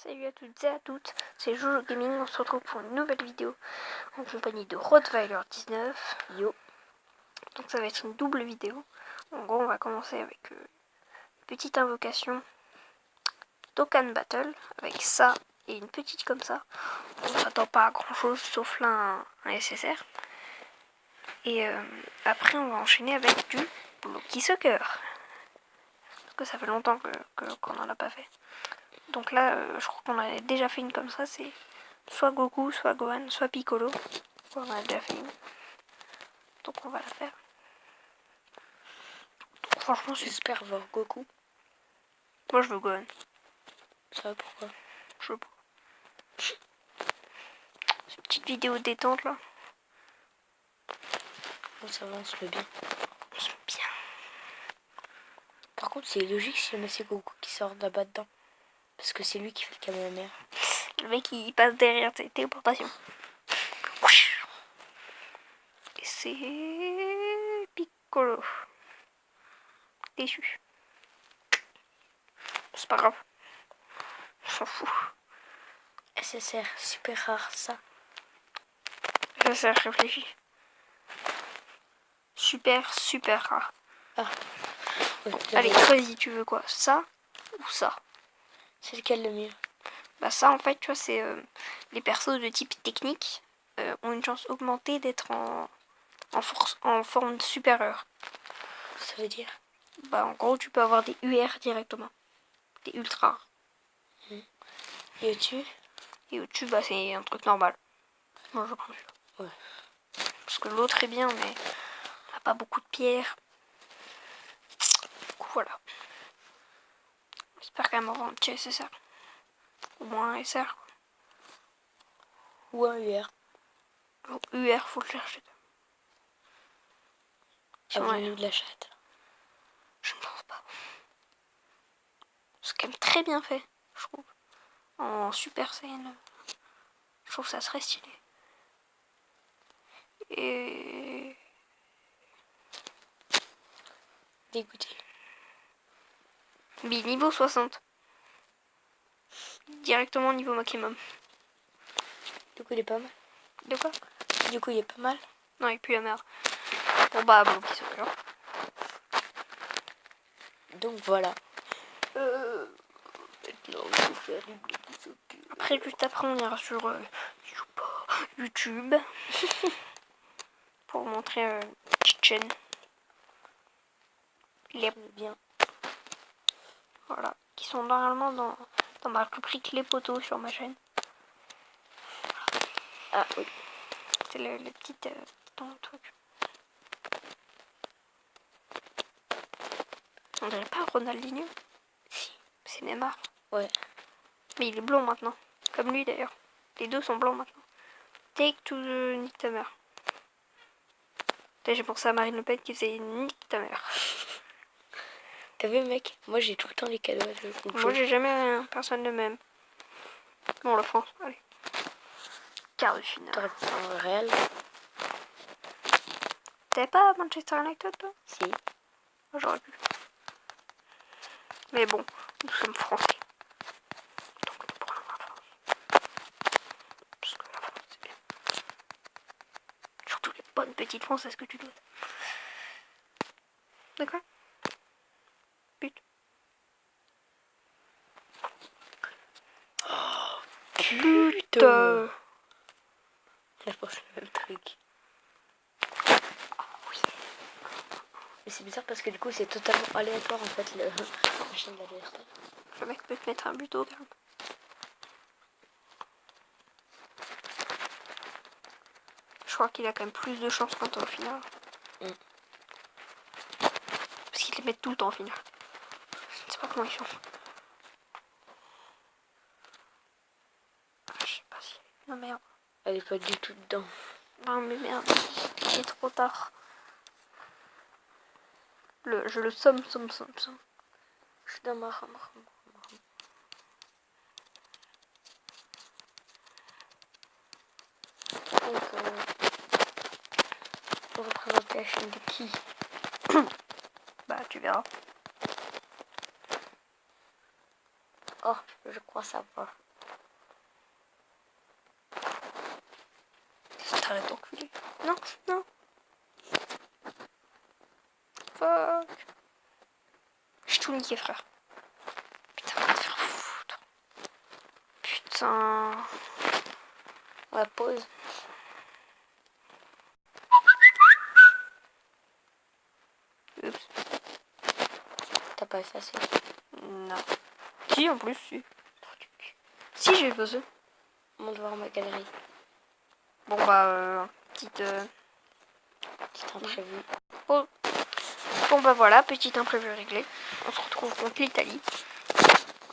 Salut à toutes et à toutes, c'est Jojo Gaming, on se retrouve pour une nouvelle vidéo en compagnie de Rottweiler19. Yo. Donc ça va être une double vidéo. En gros on va commencer avec une petite invocation Dokkan Battle, avec ça et une petite comme ça. On s'attend pas à grand chose sauf là un SSR. Et après on va enchaîner avec du Blocky Soccer. Parce que ça fait longtemps qu'on n'en a pas fait. Donc là, je crois qu'on a déjà fait une comme ça, c'est soit Goku, soit Gohan, soit Piccolo. On a déjà fait une. Donc on va la faire. Donc, franchement, j'espère voir Goku. Moi je veux Gohan. Ça, pourquoi? Je veux pas. C'est une petite vidéo détente là. Bon, ça va, on se met bien. On se met bien. Par contre, c'est logique si jamais c'est Goku qui sort là-bas dedans. Parce que c'est lui qui fait le Kamehameha. Le mec il passe derrière tes téléportations. Et c'est Piccolo. Déçu. C'est pas grave. On s'en fout. SSR, super rare ça. Ça réfléchit. Super rare. Ah. Ouais, bon, allez, choisis, tu veux quoi? Ça ou ça? C'est lequel le mieux? Bah ça en fait tu vois c'est les persos de type technique ont une chance augmentée d'être en forme supérieure. Ça veut dire? Bah en gros tu peux avoir des UR directement. Des ultra rares. Et au-dessus? Et au-dessus bah c'est un truc normal. Moi je prends celui-là. Ouais. Parce que l'autre est bien mais on n'a pas beaucoup de pierres. Du coup voilà. J'espère quand même avoir un petit SSR. Au moins un SR. Ou un UR. Bon, UR faut le chercher. Avenue de la Chatte. Je ne pense pas. C'est quand même très bien fait, je trouve. En Super Saiyan. Je trouve ça serait stylé. Et... Dégoûté. Mais niveau 60. Directement niveau maximum. Du coup il est pas mal. De quoi? Du coup il est pas mal. Non, il pue la merde. Bon bah, Blocky Soccer. Donc voilà. Maintenant il faut faire du Blocky Soccer. Après, juste après, on ira sur YouTube. Pour vous montrer une petite chaîne. Les... bien. Voilà. Qui sont normalement dans ma rubrique Les Potos sur ma chaîne. Ah oui. C'est le petit truc. On dirait pas Ronaldinho? Si, c'est Neymar. Ouais. Mais il est blond maintenant. Comme lui d'ailleurs. Les deux sont blancs maintenant. Take to the nique ta mère. J'ai pensé à Marine Le Pen qui faisait nique ta mère. T'as vu mec? Moi j'ai tout le temps les cadeaux. Moi j'ai jamais rien. Personne de même. Bon la France, allez. Quart de finale. T'aurais pu prendre le Real? T'avais pas Manchester United toi? Si. Moi j'aurais pu. Mais bon, nous sommes français. Donc nous prenons la France. Parce que la France c'est bien. Surtout les bonnes petites françaises que tu dois. D'accord? But. Oh, putain! Je pense le même truc. Oh oui. Mais c'est bizarre parce que du coup c'est totalement aléatoire en fait la chaîne de l'adversaire. Le mec peut te mettre un but au calme. Je crois qu'il a quand même plus de chance quand t'es au final. Parce qu'ils les mettent tout le temps au final. Je ne sais pas comment ils font. Je sais pas si... Non merde. Elle est pas du tout dedans. Non mais merde. Il est trop tard. Je le somme. Je suis dans ma rame. Donc pour représenter la chaîne de qui? Bah tu verras. Oh, je crois savoir. arrête d'enculer. Non, non. Fuck. J'ai tout niqué, frère. Putain, va te faire foutre. Putain. Ouais, pause. Oups. T'as pas effacé. Non. Si, en plus, si. Si, j'ai effacé. Monte voir ma galerie. Bon, bah, petite... Petit imprévu. Bon, bah voilà, petit imprévu réglé. On se retrouve contre l'Italie.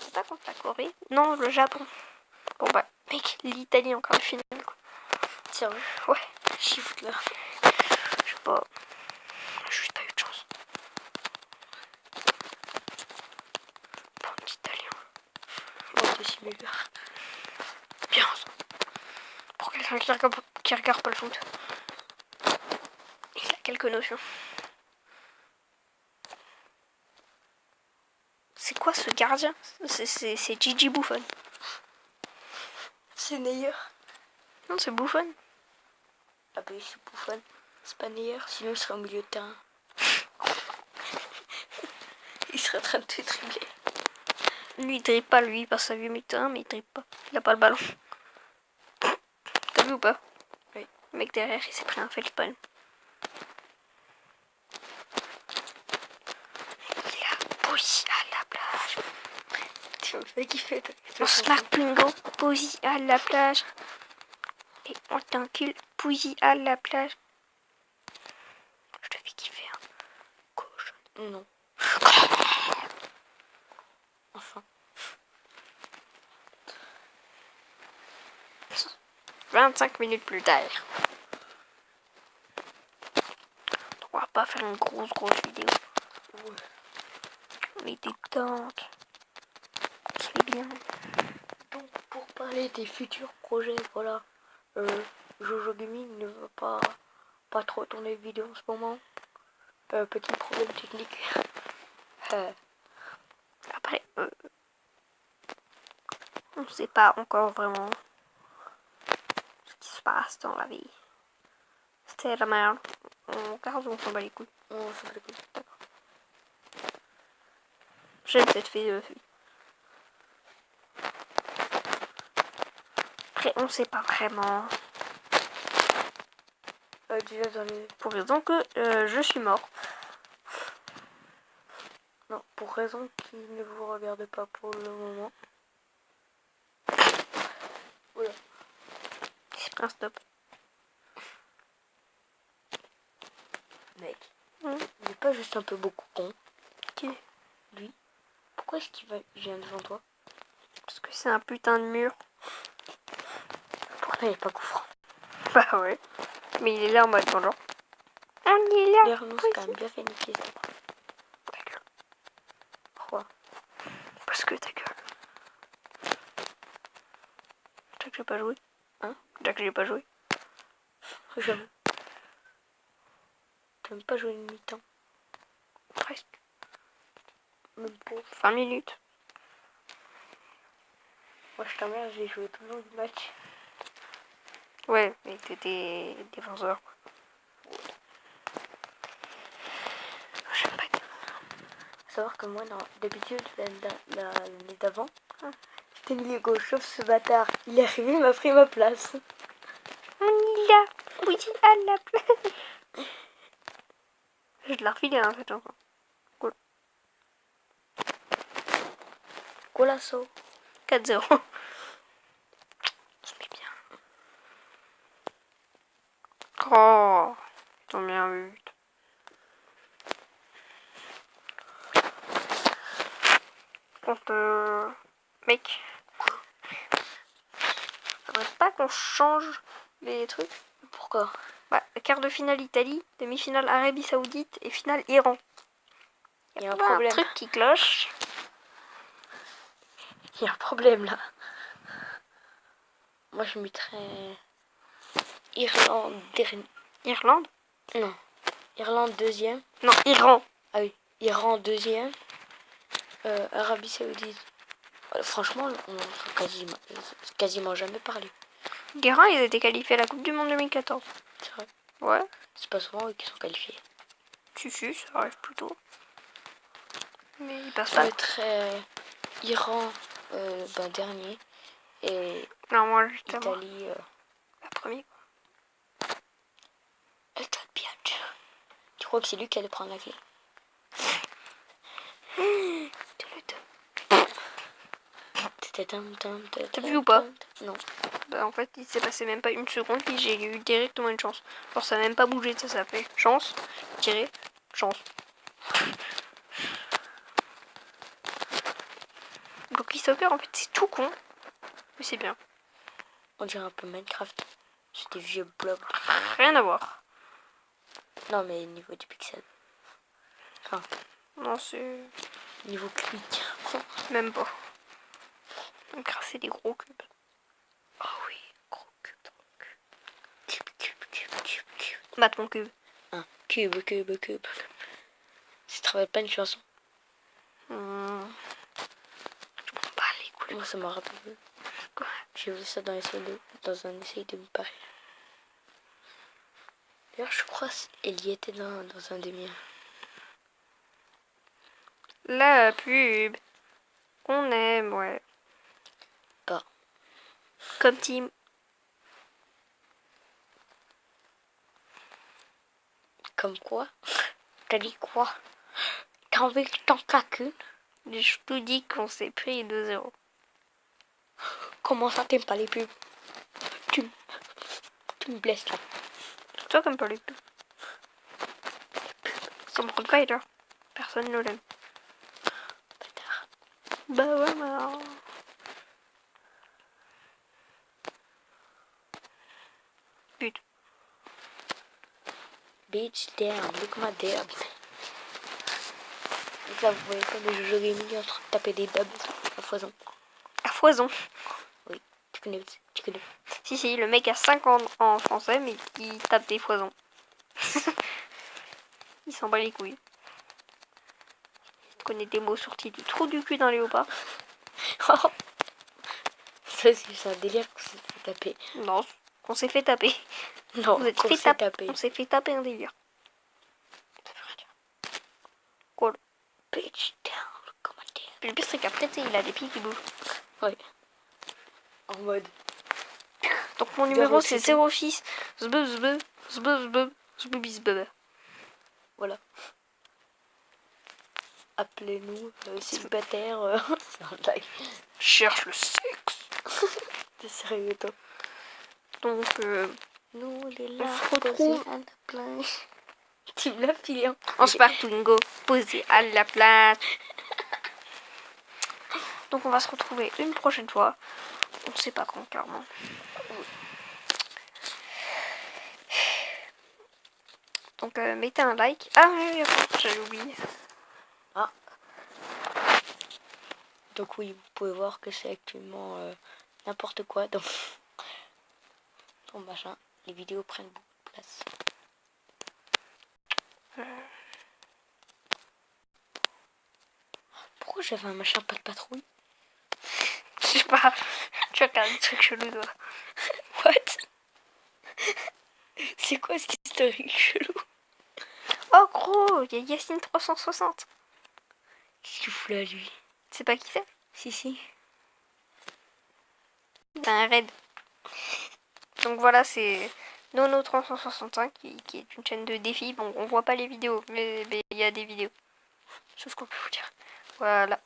C'est pas contre la Corée. Non, le Japon. Bon, bah, mec, l'Italie en quart de finale, quoi. Sérieux? Ouais. Shift là. Je sais pas. J'ai juste pas eu de chance. Bon, italien. Bon, t'es simulateur. Bien ça. Pour quelqu'un qui regarde pas le foot. Il a quelques notions. C'est quoi ce gardien? C'est Gigi Buffon. C'est Neuer. Non, c'est Buffon. Ah bah c'est Buffon. C'est pas Neuer, sinon il serait au milieu de terrain. Il serait en train de te dribbler. Lui, il dribble pas, lui, il passe sa vie au milieu de terrain, mais il dribble pas. Il a pas le ballon. T'as vu ou pas? Oui. Le mec derrière, il s'est pris un facepalm. Il a posé à la plage. Tu me fais kiffer. On se marque bingo, posé à la plage. Et on t'encule, posé à la plage. Je te fais kiffer, hein. Cochon. Non. Enfin. 25 minutes plus tard. Donc on va pas faire une grosse vidéo. Ouais. On est détente. C'est bien. Donc pour parler des futurs projets, voilà. Jojo Gaming ne va pas trop tourner de vidéos en ce moment. Petit problème technique. Après, on ne sait pas encore vraiment ce qui se passe dans la vie. C'était la merde. On garde ou on s'en bat les couilles? On s'en bat les couilles. D'accord. J'ai peut-être fait... Après, on sait pas vraiment. Déjà dans les... Pour raison que je suis mort. Non, pour raison qui ne vous regarde pas pour le moment. Voilà. J'ai pris un stop. Mec, il est pas juste un peu beaucoup con. Qui? Lui. Pourquoi est-ce qu'il vient devant toi? Parce que c'est un putain de mur. Pourquoi il est pas coup franc? Bah ouais. Mais il est là en mode bonjour. On est là. D'ailleurs, nous, c'est quand même bien fait niquer ça. Ta gueule. Pourquoi? Parce que ta gueule. Jack, j'ai pas joué. Hein? Jack, j'ai pas joué. J'avoue. T'as même pas joué une mi-temps. Presque. Même pas. 20 minutes. Moi, je t'emmerde, j'ai joué tout le long du match. Ouais, mais t'étais défenseur. J'aime pas dire. Faut savoir que moi, d'habitude, l'année d'avant, j'étais milieu gauche, sauf ce bâtard. Il est arrivé, il m'a pris ma place. On y là. Oui, à la place. Je te la refilé, hein, cette chanson. Cool. Colasso. 4-0. On se met bien. Oh, ils ont mis un but. Contre... Mec. Faudrait pas qu'on change les trucs. Pourquoi? Bah, quart de finale Italie, demi-finale Arabie Saoudite et finale Iran. Il y a un problème. Un truc qui cloche. Il y a un problème là. Moi je mettrais Irlande dernier. Irlande? Non. Irlande deuxième. Non, Iran. Ah oui. Iran deuxième. Arabie Saoudite. Franchement, on n'entend quasiment jamais parler. Guérin, ils étaient qualifiés à la Coupe du Monde 2014. C'est vrai. Ouais, C'est pas souvent eux qui sont qualifiés. si, ça arrive plutôt. Mais ils passent Ça pas. va être Iran dernier et Non, moi, justement, Italie. la première. Bien. Tu crois que c'est lui qui allait prendre la clé? T'as vu ou pas? Non. Bah, en fait, il s'est passé même pas une seconde et j'ai eu directement une chance. Genre, ça n'a même pas bougé, ça fait chance, tirer, chance. Blocky Soccer, en fait, c'est tout con, mais c'est bien. On dirait un peu Minecraft. C'est des vieux blocs. Rien à voir. Non, mais niveau du pixel. Enfin, Non, c'est niveau clic. même pas. Minecraft, c'est des gros cubes. Oh oui, gros cube. Cube. Batte mon cube. Un cube. Si tu travailles pas une chanson. Je m'en bats les couilles. Moi, ça m'a rappelé. Quoi? J'ai vu ça dans un essai de me parler. D'ailleurs, je crois qu'elle y était dans un des miens. La pub. On aime, ouais. Pas. Comme team. Comme quoi? T'as dit quoi? T'as envie que t'en claques une? Je te dis qu'on s'est pris 2-0. Comment ça, t'aimes pas les pubs? Tu me blesses là. Toi, comme pas les pubs. Comme Rottweiler. Personne ne l'aime. Bâtard. Bah ouais, bah. But. Bitch, damn, look my damn. Donc là, vous voyez pas le Jojo Gaming en train de taper des dubs à foison. À foison. Oui, tu connais. Si, le mec a 5 ans en français, mais il tape des foisons. Il s'en bat les couilles. Il connaît des mots sortis du trou du cul d'un léopard. Ça, c'est un délire qu'on s'est fait taper. Non, on s'est fait taper. Non, Vous êtes qu'on fait s'est taper. tapé. On s'est fait taper un délire. Ça veut rien dire. Quoi? Bitch, down, look my damn. Le pire, c'est qu'après, il a des pieds qui bougent. Ouais. En mode. Donc mon numéro, c'est 06 zbzb. Voilà. Appelez-nous célibataire. C'est un blague. Cherche le sexe. T'es sérieux, toi? Donc, Nous, les on là, se retrouve. à la plage. Tu me l'as filé, hein? En Sparklingo, posé à la plage. Donc on va se retrouver une prochaine fois. On sait pas quand, clairement. Donc mettez un like. Ah oui, j'avais oublié. Ah. Donc oui, vous pouvez voir que c'est actuellement n'importe quoi dans ton machin. Les vidéos prennent beaucoup de place. Pourquoi j'avais un machin pas de patrouille? Je sais pas. Tu regardes des trucs chelous, toi. What? C'est quoi cette historique chelou? Oh gros, il y a Yacine 360. Qu'est-ce qu'il fout là, lui? Tu sais pas qui c'est? Si. C'est un raid. Donc voilà, c'est Nono 365 qui est une chaîne de défis. Bon, on voit pas les vidéos, mais il y a des vidéos. C'est ce qu'on peut vous dire. Voilà.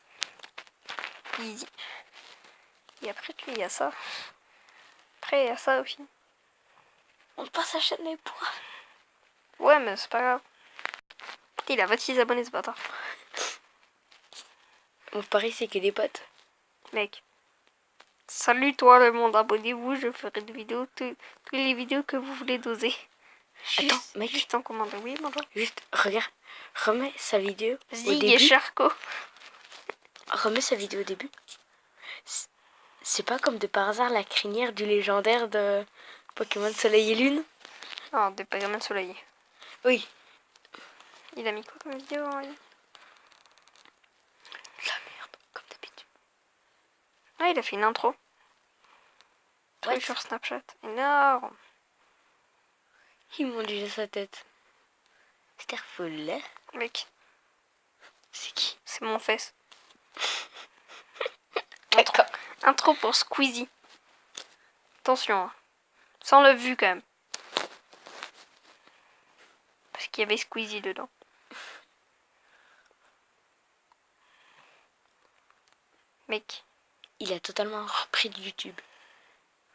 Easy. Et après, il y a ça. Après, il y a ça aussi. On passe à chaîne les points. Ouais, mais c'est pas grave. Putain, il a 26 abonnés, ce bâtard. Mon pari, c'est que des potes. Mec. Salut toi le monde, abonnez-vous, je ferai des vidéos, toutes les vidéos que vous voulez doser. Attends, mec. Juste en commande, oui, bonjour. Juste, regarde, remets sa vidéo au Zig début. et Charco. Remets sa vidéo au début. C'est pas comme de par hasard la crinière du légendaire de Pokémon Soleil et Lune? Oh, des Pokémon Soleil. Oui. Il a mis quoi comme vidéo en ligne? La merde, comme d'habitude. Ah, il a fait une intro. truc sur Snapchat. Énorme. Ils m'ont déjà sa tête. C'est folle. Mec, C'est qui? c'est mon fesse. D'accord. Intro pour Squeezie. Attention, hein. Sans le vu quand même. Parce qu'il y avait Squeezie dedans. Mec, Il a totalement repris de YouTube.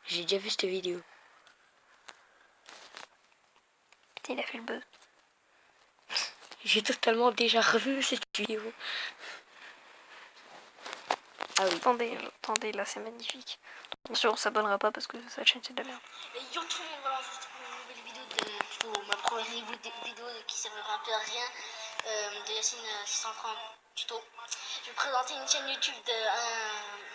J'ai déjà vu cette vidéo. putain, il a fait le buzz. J'ai totalement déjà revu cette vidéo. Ah oui. Attendez, là c'est magnifique. Attention, on s'abonnera pas parce que cette chaîne c'est de la merde. Et yo tout le monde, voilà, je retrouve une nouvelle vidéo de tuto, ma première vidéo qui servira un peu à rien, de Yacine 630 tuto. Je vais présenter une chaîne YouTube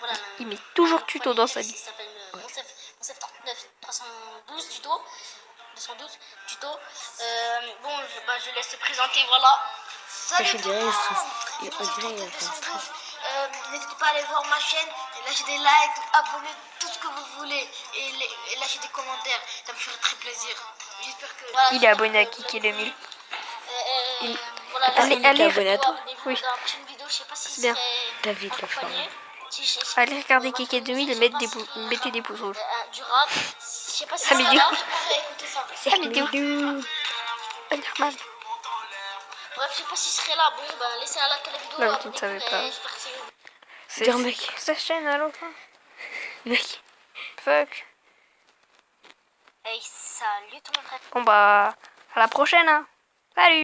voilà, Il met toujours un tuto dans sa qui vie. s'appelle Monsef 39 312 tuto. 212 tuto. Bon, je laisse présenter, voilà. Salut Je tout dirais, le monde. il C'est Monsef dirait, 39 212. N'hésitez pas à aller voir ma chaîne, et lâcher des likes, abonner, tout ce que vous voulez, et lâcher des commentaires, ça me ferait très plaisir. J'espère que... Voilà, Il est abonné à Kiki 2000. Voilà, Allez, il est allez, abonné à toi. oui. dans la prochaine vidéo, je sais pas si C'est bien. David le accompagné. Allez regarder Kiki 2000 et mettez des pouces rouges. Du rap, je sais pas si Ah, mais du coup- écouter ça. Ah, mais t'es où? Ah, normal. Bref, je sais pas si je serai là. Bon, ben laissez un like à la vidéo. Bah, tu ne savais abonnez-vous, pas. et j'espère que c'est... C'est Dire, mec. sa chaîne à l'autre. Hein. Mec. Fuck. Hey, salut tout le monde. Bon bah, à la prochaine. Hein. Salut.